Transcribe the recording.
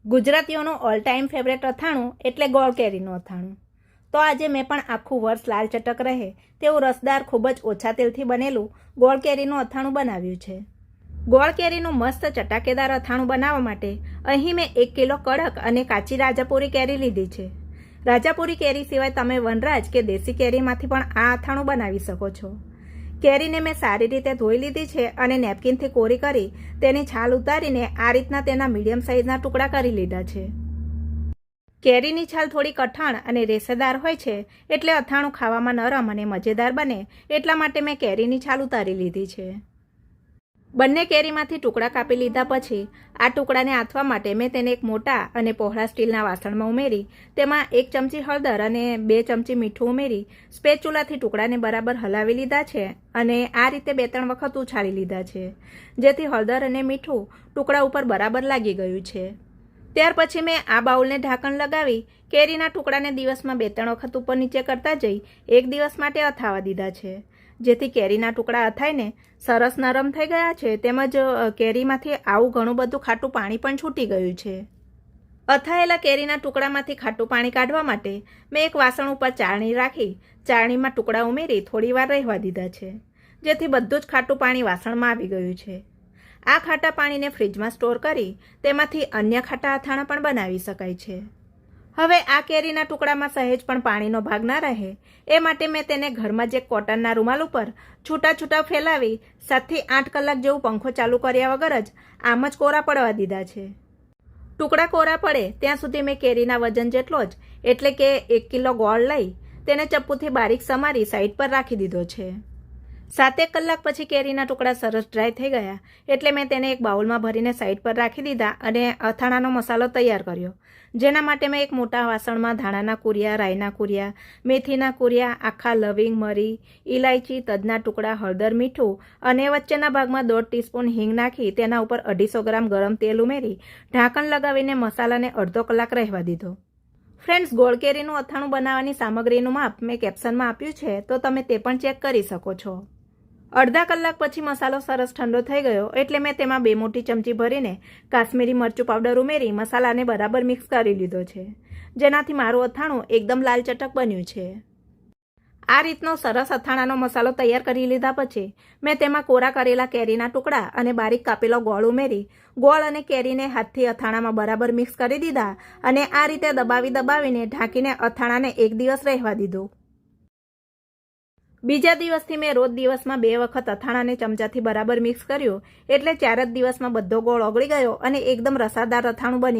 ગુજરાતીઓનું all time favourite અથાણું એટલે ગોળ કેરીનું અથાણું. તો આજે મેં પણ આખું વર્ષ લાલ ચટક રહે તેવું રસદાર ખૂબ જ ઓછા તેલથી બનેલું ગોળ કેરીનું અથાણું બનાવ્યું છે. ગોળ કેરીનું મસ્ત ચટાકેદાર અથાણું બનાવવા માટે અહીં મેં 1 કિલો કડક અને કાચી રાજાપુરી કેરી લીધી છે. રાજાપુરી કેરી સિવાય તમે વનરાજ કે દેશી કેરીમાંથી પણ આ અથાણું બનાવી શકો છો. કેરીને મેં સારી રીતે ધોઈ લીધી છે અને નેપકિનથી કોરી કરી તેની છાલ ઉતારીને આ રીતના તેના મીડિયમ સાઇઝના ટુકડા કરી લીધા છે. કેરીની છાલ થોડી કઠણ અને રેસેદાર હોય છે એટલે અથાણું ખાવામાં નરમ અને મજેદાર બને એટલા માટે મેં કેરીની છાલ ઉતારી લીધી છે. બંને કેરીમાંથી ટુકડા કાપી લીધા પછી આ ટુકડાને આથવા માટે મેં તેને એક મોટા અને પહોળા સ્ટીલના વાસણમાં ઉમેરી તેમાં 1 ચમચી હળદર અને 2 ચમચી મીઠું ઉમેરી સ્પેચ્યુલાથી ટુકડાને બરાબર હલાવી લીધા છે અને આ રીતે 2-3 વખત ઉછાળી લીધા છે જેથી હળદર અને મીઠું ટુકડા ઉપર બરાબર લાગી ગયું છે. ત્યાર પછી મેં આ બાઉલને ઢાંકણ લગાવી કેરીના ટુકડાને દિવસમાં 2-3 વખત ઉપર નીચે કરતા જઈ 1 દિવસ માટે અથાવા દીધા છે જેથી કેરીના ટુકડા અથાઈને સરસ નરમ થઈ ગયા છે તેમજ કેરીમાંથી આવું ઘણું બધું ખાટું પાણી પણ છૂટી ગયું છે. અથાયેલા કેરીના ટુકડામાંથી ખાટું પાણી કાઢવા માટે મેં એક વાસણ ઉપર ચાળણી રાખી ચાળણીમાં ટુકડા ઉમેરી થોડી વાર રહેવા દીધા છે જેથી બધું જ ખાટું પાણી વાસણમાં આવી ગયું છે. આ ખાટા પાણીને ફ્રીજમાં સ્ટોર કરી તેમાંથી અન્ય ખાટા અથાણા પણ બનાવી શકાય છે. હવે આ કેરીના ટુકડામાં સહેજ પણ પાણીનો ભાગ ના રહે એ માટે મેં તેને ઘરમાં જ એક કોટનના રૂમાલ ઉપર છૂટા છૂટા ફેલાવી 7 થી 8 કલાક જેવું પંખો ચાલુ કર્યા વગર જ આમ જ કોરા પડવા દીધા છે. ટુકડા કોરા પડે ત્યાં સુધી મેં કેરીના વજન જેટલો જ એટલે કે 1 કિલો ગોળ લઈ તેને ચપ્પુથી બારીક સમારી સાઈડ પર રાખી દીધો છે. 7 કલાક પછી કેરીના ટુકડા સરસ ડ્રાય થઈ ગયા એટલે મેં તેને એક બાઉલમાં ભરીને સાઈડ પર રાખી દીધા અને અથાણાનો મસાલો તૈયાર કર્યો. જેના માટે મેં એક મોટા વાસણમાં ધાણાના કુરિયા, રાઈના કુરિયા, મેથીના કુરિયા, આખા લવિંગ, મરી, ઇલાયચી, તજના ટુકડા, હળદર, મીઠું અને વચ્ચેના ભાગમાં 1/2 ટીસ્પૂન હિંગ નાખી તેના ઉપર 250 ગ્રામ ગરમ તેલ ઉમેરી ઢાંકણ લગાવીને મસાલાને અડધો કલાક રહેવા દીધો. ફ્રેન્ડ્સ, ગોળ કેરીનું અથાણું બનાવવાની સામગ્રીનું માપ મેં કેપ્શનમાં આપ્યું છે તો તમે તે પણ ચેક કરી શકો છો. અડધા કલાક પછી મસાલો સરસ ઠંડો થઈ ગયો એટલે મેં તેમાં 2 મોટી ચમચી ભરીને કાશ્મીરી મરચું પાવડર ઉમેરી મસાલાને બરાબર મિક્સ કરી લીધો છે જેનાથી મારું અથાણું એકદમ લાલ ચટક બન્યું છે. આ રીતનો સરસ અથાણાનો મસાલો તૈયાર કરી લીધા પછી મેં તેમાં કોરા કરેલા કેરીના ટુકડા અને બારીક કાપેલો ગોળ ઉમેરી ગોળ અને કેરીને હાથથી અથાણામાં બરાબર મિક્સ કરી દીધા અને આ રીતે દબાવીને ઢાંકીને અથાણાને 1 દિવસ રહેવા દીધું. બીજા દિવસથી મેં રોજ દિવસમાં 2 વખત અથાણાને ચમચાથી બરાબર મિક્સ કર્યું એટલે 4 જ દિવસમાં બધો ગોળ ઓગળી ગયો અને એકદમ રસાદાર અથાણું બની ગયું.